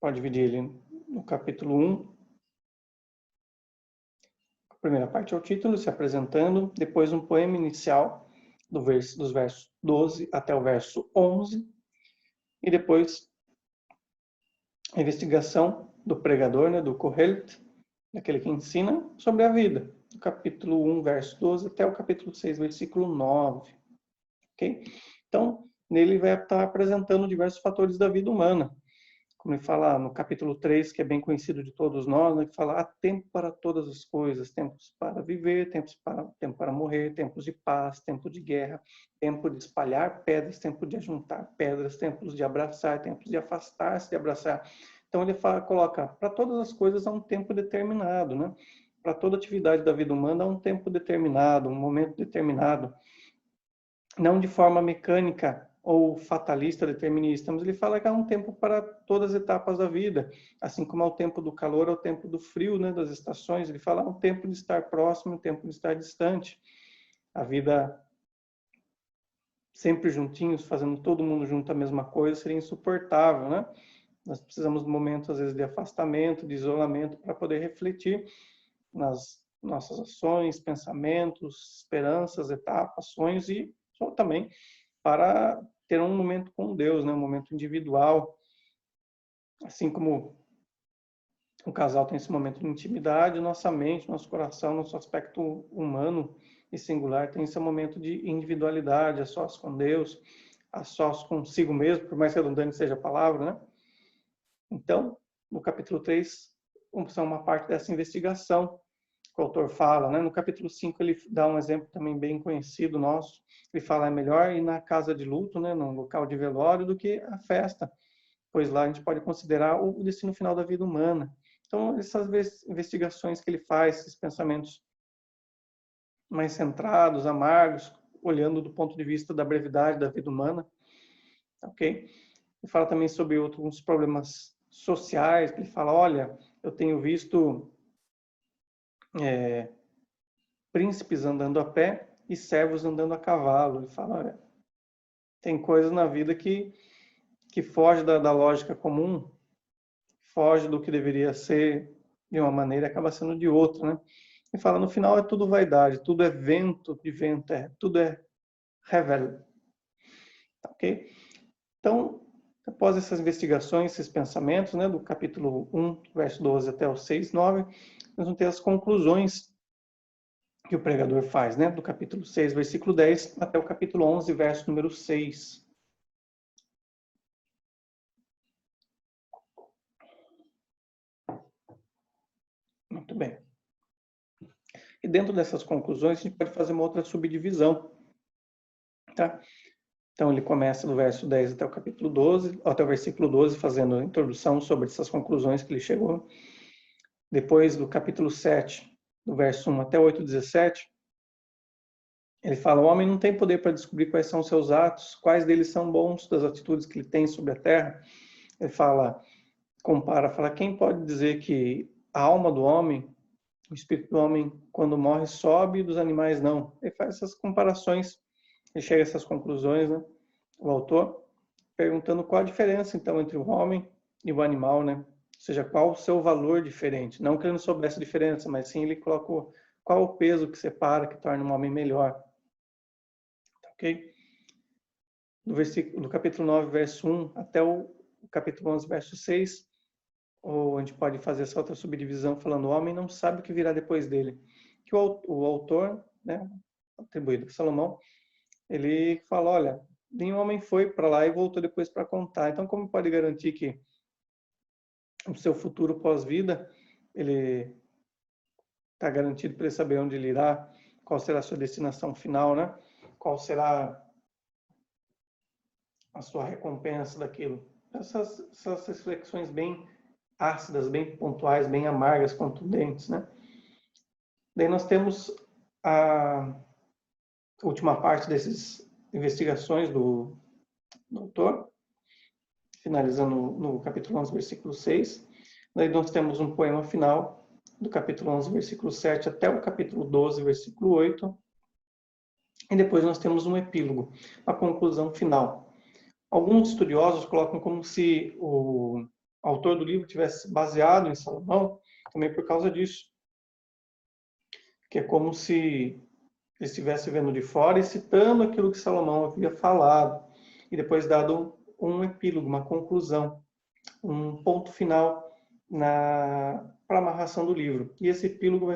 S1: Pode dividir ele no capítulo 1. A primeira parte é o título, se apresentando. Depois um poema inicial, dos versos 12 até o verso 11. E depois a investigação do pregador, né, do Kohelet, daquele que ensina sobre a vida. Do capítulo 1, verso 12 até o capítulo 6, versículo 9. Ok? Então, nele vai estar apresentando diversos fatores da vida humana. Como ele fala no capítulo 3, que é bem conhecido de todos nós, né, que fala: há tempo para todas as coisas, tempos para viver, tempo para morrer, tempos de paz, tempo de guerra, tempo de espalhar pedras, tempo de ajuntar pedras, tempos de abraçar, tempos de afastar-se de abraçar. Então ele coloca, para todas as coisas há um tempo determinado, né? Para toda atividade da vida humana há um tempo determinado, um momento determinado. Não de forma mecânica ou fatalista, determinista, mas ele fala que há um tempo para todas as etapas da vida, assim como há o tempo do calor, há o tempo do frio, né, das estações. Ele fala há um tempo de estar próximo, um tempo de estar distante. A vida sempre juntinhos, fazendo todo mundo junto a mesma coisa, seria insuportável, né? Nós precisamos de momentos, às vezes, de afastamento, de isolamento, para poder refletir nas nossas ações, pensamentos, esperanças, etapas, sonhos e só também para ter um momento com Deus, né? Um momento individual, Assim como o casal tem esse momento de intimidade, nossa mente, nosso coração, nosso aspecto humano e singular tem esse momento de individualidade, a sós com Deus, a sós consigo mesmo, por mais redundante seja a palavra, né? Então, no capítulo 3, é uma parte dessa investigação que o autor fala, né? No capítulo 5 ele dá um exemplo também bem conhecido nosso, ele fala é melhor ir na casa de luto, né, no local de velório, do que a festa, pois lá a gente pode considerar o destino final da vida humana. Então, essas investigações que ele faz, esses pensamentos mais centrados, amargos, olhando do ponto de vista da brevidade da vida humana, ok? Ele fala também sobre outros problemas sociais, ele fala, olha, eu tenho visto príncipes andando a pé e servos andando a cavalo. Ele fala, olha, tem coisas na vida que foge da lógica comum, foge do que deveria ser de uma maneira e acaba sendo de outra, né? E fala, no final é tudo vaidade, tudo é vento de vento, tudo é revel. Ok? Então, após essas investigações, esses pensamentos, né, do capítulo 1, verso 12 até o 6, 9, nós vamos ter as conclusões que o pregador faz, né, do capítulo 6, versículo 10, até o capítulo 11, verso número 6. Muito bem. E dentro dessas conclusões, a gente pode fazer uma outra subdivisão, tá? Então, ele começa do verso 10 até o capítulo 12, até o versículo 12, fazendo a introdução sobre essas conclusões que ele chegou. Depois, do capítulo 7, do verso 1 até 8, 17, ele fala, o homem não tem poder para descobrir quais são os seus atos, quais deles são bons, das atitudes que ele tem sobre a terra. Ele fala, fala, quem pode dizer que a alma do homem, o espírito do homem, quando morre, sobe e dos animais não? Ele faz essas comparações, ele chega a essas conclusões, né? O autor, perguntando qual a diferença, então, entre o homem e o animal, né? Ou seja, qual o seu valor diferente. Não que ele não soubesse a diferença, mas sim ele colocou qual o peso que separa, que torna um homem melhor. Ok? Do capítulo 9, verso 1, até o capítulo 11, verso 6, ou a gente pode fazer essa outra subdivisão falando o homem não sabe o que virá depois dele. Que o autor, né, atribuído a Salomão, ele fala, olha, nenhum homem foi para lá e voltou depois para contar. Então, como pode garantir que o seu futuro pós-vida, ele está garantido para ele saber onde ele irá, qual será a sua destinação final, né? Qual será a sua recompensa daquilo. Essas reflexões bem ácidas, bem pontuais, bem amargas, contundentes, né? Daí nós temos a última parte dessas investigações do autor, finalizando no capítulo 11, versículo 6. Daí nós temos um poema final, do capítulo 11, versículo 7 até o capítulo 12, versículo 8. E depois nós temos um epílogo, a conclusão final. Alguns estudiosos colocam como se o autor do livro tivesse baseado em Salomão, também por causa disso. Que é como se ele estivesse vendo de fora e citando aquilo que Salomão havia falado. E depois dado um epílogo, uma conclusão, um ponto final para a amarração do livro. E esse epílogo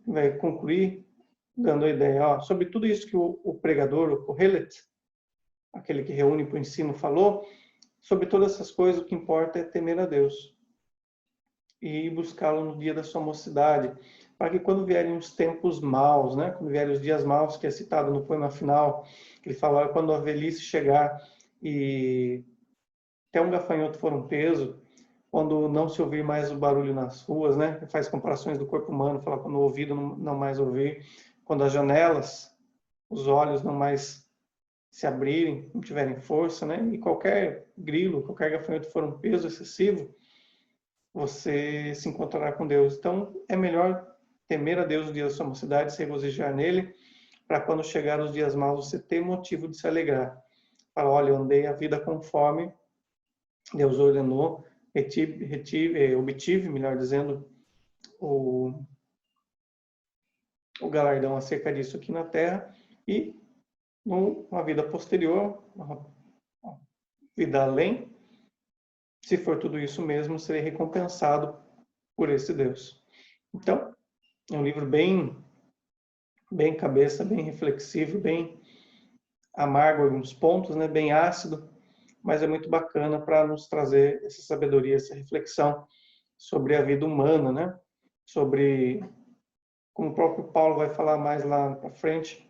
S1: vai concluir dando a ideia, sobre tudo isso que o pregador, o Kohelet, aquele que reúne para o ensino, falou, sobre todas essas coisas, o que importa é temer a Deus e buscá-lo no dia da sua mocidade, para que quando vierem os tempos maus, né, quando vierem os dias maus, que é citado no poema final, ele fala, quando a velhice chegar e até um gafanhoto for um peso, quando não se ouvir mais o barulho nas ruas, né, faz comparações do corpo humano, fala quando o ouvido não mais ouvir, quando as janelas, os olhos não mais se abrirem, não tiverem força, né, e qualquer grilo, qualquer gafanhoto for um peso excessivo, você se encontrará com Deus. Então, é melhor temer a Deus no dia da sua mocidade, se regozijar nele, para quando chegar os dias maus, você ter motivo de se alegrar. Fala, olha, eu andei a vida conforme Deus ordenou, obtive, melhor dizendo, o galardão acerca disso aqui na terra, e numa vida posterior, uma vida além, Se for tudo isso mesmo, serei recompensado por esse Deus. Então, é um livro bem cabeça, bem reflexivo, bem amargo em alguns pontos, né? Bem ácido, mas é muito bacana para nos trazer essa sabedoria, essa reflexão sobre a vida humana, né? Sobre, como o próprio Paulo vai falar mais lá para frente,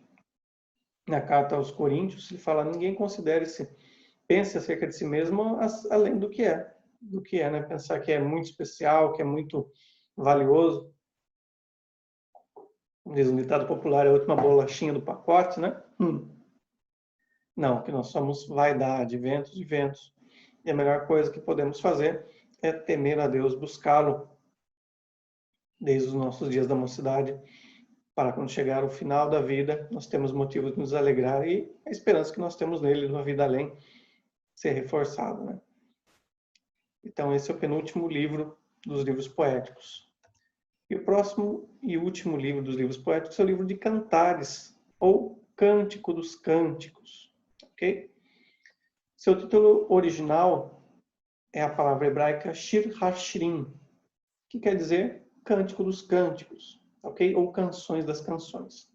S1: na carta aos Coríntios, ele fala: ninguém considere-se, pense acerca de si mesmo além do que é, né? Pensar que é muito especial, que é muito valioso. Diz um ditado popular, é a última bolachinha do pacote, né? Não, que nós somos vaidade, ventos e ventos. E a melhor coisa que podemos fazer é temer a Deus, buscá-lo desde os nossos dias da mocidade, para quando chegar o final da vida, nós temos motivo de nos alegrar e a esperança que nós temos nele, numa vida além, ser reforçado, né? Então, esse é o penúltimo livro dos livros poéticos. E o próximo e último livro dos livros poéticos é o livro de Cantares, ou Cântico dos Cânticos. Ok? Seu título original é a palavra hebraica Shir HaShirim, que quer dizer Cântico dos Cânticos, ok? Ou Canções das Canções.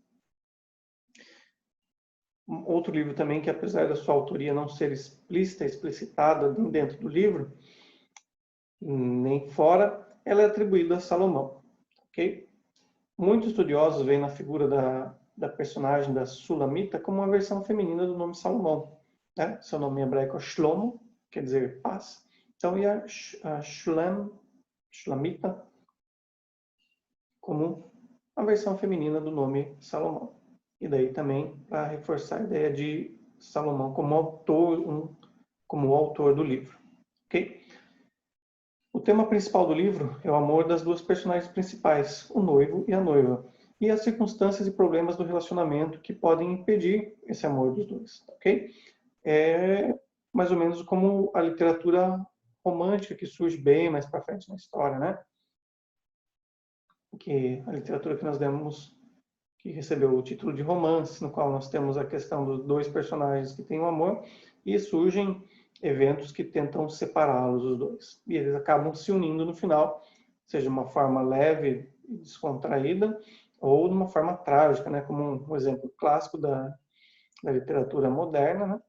S1: Outro livro também que, apesar da sua autoria não ser explícita, explicitada dentro do livro, nem fora, ela é atribuída a Salomão. Okay? Muitos estudiosos veem na figura da personagem da Sulamita como uma versão feminina do nome Salomão. Né? Seu nome em hebraico é Shlomo, quer dizer paz. Então, e a Shulamita como a versão feminina do nome Salomão. E daí também para reforçar a ideia de Salomão como autor, como o autor do livro. Okay? O tema principal do livro é o amor das duas personagens principais, o noivo e a noiva, e as circunstâncias e problemas do relacionamento que podem impedir esse amor dos dois. Okay? É mais ou menos como a literatura romântica que surge bem mais para frente na história, né? Que a literatura que nós demos, que recebeu o título de romance, no qual nós temos a questão dos dois personagens que têm um amor e surgem eventos que tentam separá-los os dois. E eles acabam se unindo no final, seja de uma forma leve e descontraída ou de uma forma trágica, né? Como um exemplo clássico da literatura moderna, né?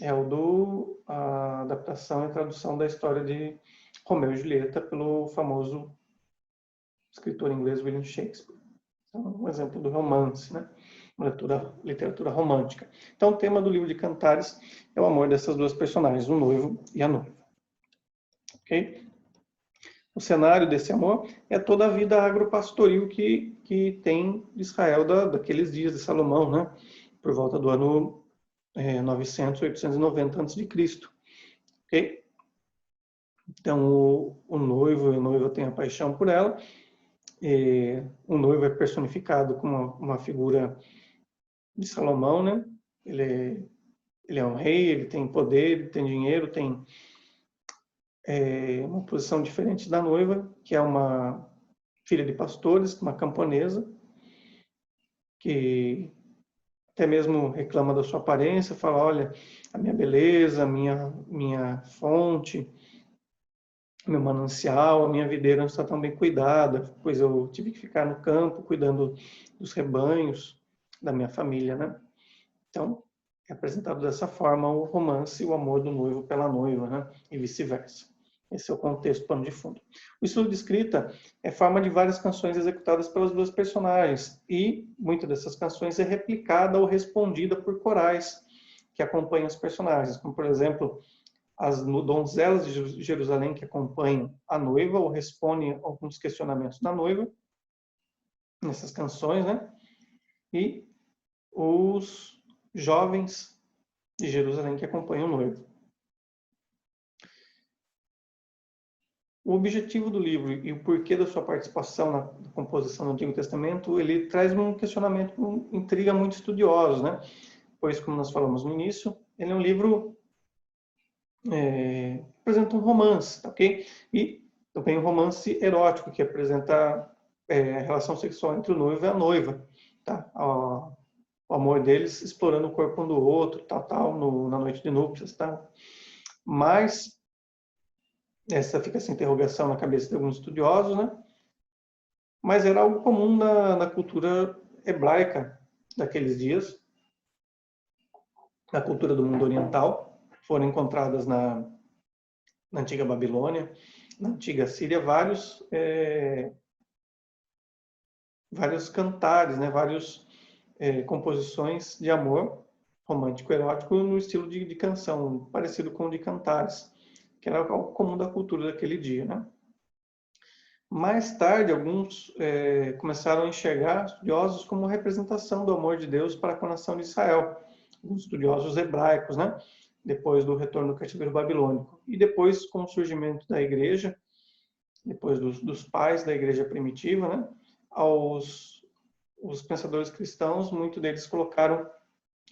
S1: É o a adaptação e tradução da história de Romeu e Julieta pelo famoso escritor inglês William Shakespeare. Então, um exemplo do romance, né? Uma literatura romântica. Então, o tema do livro de Cantares é o amor dessas duas personagens, o noivo e a noiva. Ok? O cenário desse amor é toda a vida agropastoril que tem Israel daqueles dias de Salomão, né? Por volta do ano 900, 890 a.C. Ok? Então, o noivo e a noiva têm a paixão por ela. O noivo é personificado como uma figura de Salomão, né? Ele é um rei, ele tem poder, ele tem dinheiro, tem uma posição diferente da noiva, que é uma filha de pastores, uma camponesa, que até mesmo reclama da sua aparência, fala: olha, a minha beleza, a minha fonte, meu manancial, a minha videira não está tão bem cuidada, pois eu tive que ficar no campo cuidando dos rebanhos da minha família, né? Então, é apresentado dessa forma o romance e o amor do noivo pela noiva, né? E vice-versa. Esse é o contexto, pano de fundo. O estilo de escrita é forma de várias canções executadas pelas duas personagens e muitas dessas canções é replicada ou respondida por corais que acompanham os personagens, como, por exemplo, as donzelas de Jerusalém que acompanham a noiva ou respondem a alguns questionamentos da noiva nessas canções, né? E os jovens de Jerusalém que acompanham o noivo. O objetivo do livro e o porquê da sua participação na composição do Antigo Testamento, ele traz um questionamento que intriga muitos estudiosos, né? Pois, como nós falamos no início, ele é um livro apresenta um romance, ok? E também um romance erótico, que apresenta a relação sexual entre o noivo e a noiva, tá? O amor deles explorando o corpo um do outro, na noite de núpcias, tá? Mas Essa fica essa interrogação na cabeça de alguns estudiosos, né? Mas era algo comum na cultura hebraica daqueles dias, na cultura do mundo oriental. Foram encontradas na antiga Babilônia, na antiga Síria, vários cantares, né? Várias composições de amor romântico erótico no estilo de canção, parecido com o de cantares, que era algo comum da cultura daquele dia, né? Mais tarde, alguns começaram a enxergar estudiosos como representação do amor de Deus para com a nação de Israel, alguns estudiosos hebraicos, né? Depois do retorno do cativeiro babilônico. E depois, com o surgimento da igreja, depois dos pais da igreja primitiva, né? Os pensadores cristãos, muitos deles colocaram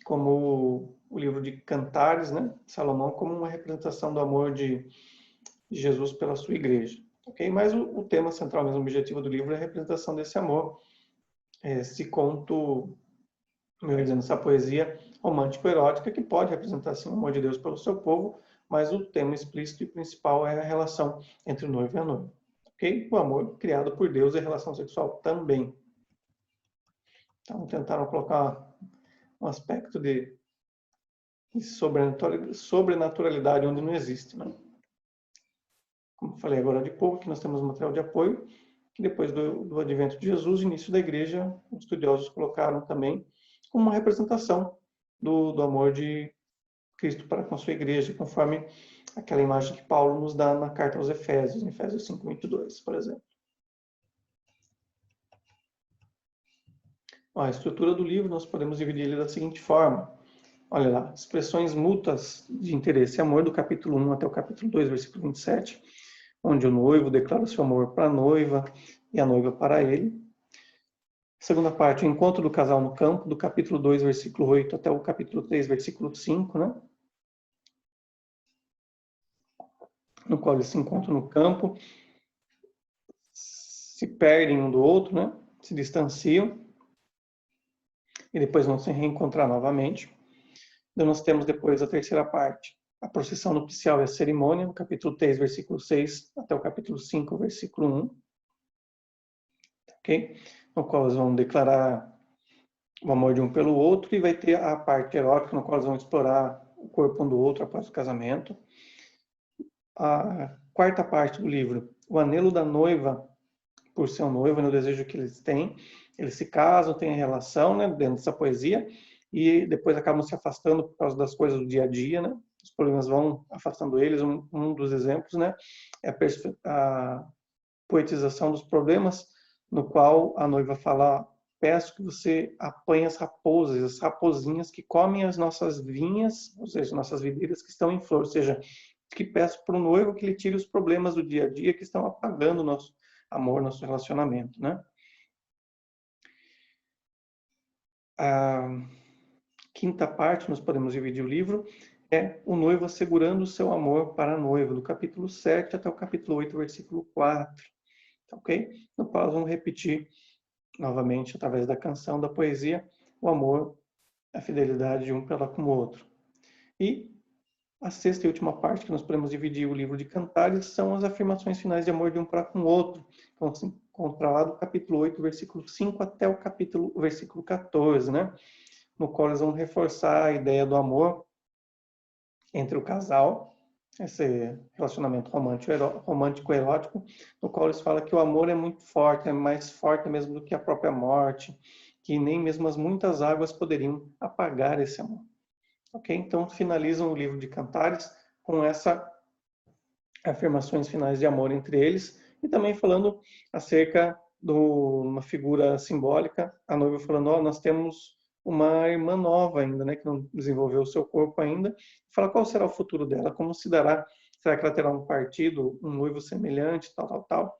S1: como o livro de Cantares, né? Salomão, como uma representação do amor de Jesus pela sua igreja. Okay? Mas o tema central, mesmo objetivo do livro, é a representação desse amor. Esse conto, melhor dizendo, essa poesia romântico-erótica, que pode representar, assim, o amor de Deus pelo seu povo, mas o tema explícito e principal é a relação entre o noivo e a noiva. Okay? O amor criado por Deus e a relação sexual também. Então, tentaram colocar um aspecto de sobrenaturalidade onde não existe, né? Como falei agora de pouco, que nós temos um material de apoio, que depois do advento de Jesus, início da igreja, os estudiosos colocaram também como uma representação do amor de Cristo para com a sua igreja, conforme aquela imagem que Paulo nos dá na carta aos Efésios, em Efésios 5:22, por exemplo. A estrutura do livro nós podemos dividir ele da seguinte forma. Olha lá, expressões mútuas de interesse e amor, do capítulo 1 até o capítulo 2, versículo 27, onde o noivo declara seu amor para a noiva e a noiva para ele. Segunda parte, o encontro do casal no campo, do capítulo 2, versículo 8 até o capítulo 3, versículo 5, né? No qual eles se encontram no campo, se perdem um do outro, né? Se distanciam e depois vão se reencontrar novamente. Então nós temos depois a terceira parte, a procissão nupcial e a cerimônia, no capítulo 3, versículo 6 até o capítulo 5, versículo 1. Ok? No qual eles vão declarar o amor de um pelo outro, e vai ter a parte erótica, no qual eles vão explorar o corpo um do outro após o casamento. A quarta parte do livro, o anelo da noiva por seu noivo, no desejo que eles têm. Eles se casam, têm a relação, né, dentro dessa poesia, e depois acabam se afastando por causa das coisas do dia a dia, né? Os problemas vão afastando eles. Um dos exemplos, né, é a poetização dos problemas, no qual a noiva fala: peço que você apanhe as raposas, as raposinhas que comem as nossas vinhas, ou seja, nossas videiras que estão em flor. Ou seja, que peço para o noivo que ele tire os problemas do dia a dia que estão apagando o nosso amor, nosso relacionamento, né? A quinta parte, nós podemos dividir o livro, é o noivo assegurando o seu amor para a noiva, do capítulo 7 até o capítulo 8, versículo 4. Ok? No qual vamos repetir novamente, através da canção, da poesia, o amor, a fidelidade de um para com o outro. E a sexta e última parte, que nós podemos dividir o livro de Cantares, são as afirmações finais de amor de um para com o outro. Então, se encontra lá do capítulo 8, versículo 5 até o versículo 14, né? No qual eles vão reforçar a ideia do amor entre o casal, esse relacionamento romântico-erótico, no qual eles falam que o amor é muito forte, é mais forte mesmo do que a própria morte, que nem mesmo as muitas águas poderiam apagar esse amor. Ok? Então, finalizam o livro de Cantares com essas afirmações finais de amor entre eles, e também falando acerca de uma figura simbólica, a noiva falando: oh, nós temos uma irmã nova ainda, né, que não desenvolveu o seu corpo ainda. Fala qual será o futuro dela, como se dará, será que ela terá um partido, um noivo semelhante, tal.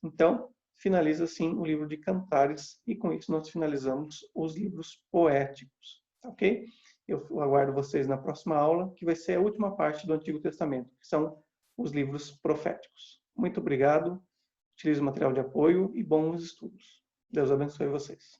S1: Então, finaliza assim o livro de Cantares, e com isso nós finalizamos os livros poéticos, ok? Eu aguardo vocês na próxima aula, que vai ser a última parte do Antigo Testamento, que são os livros proféticos. Muito obrigado, utilize o material de apoio e bons estudos. Deus abençoe vocês.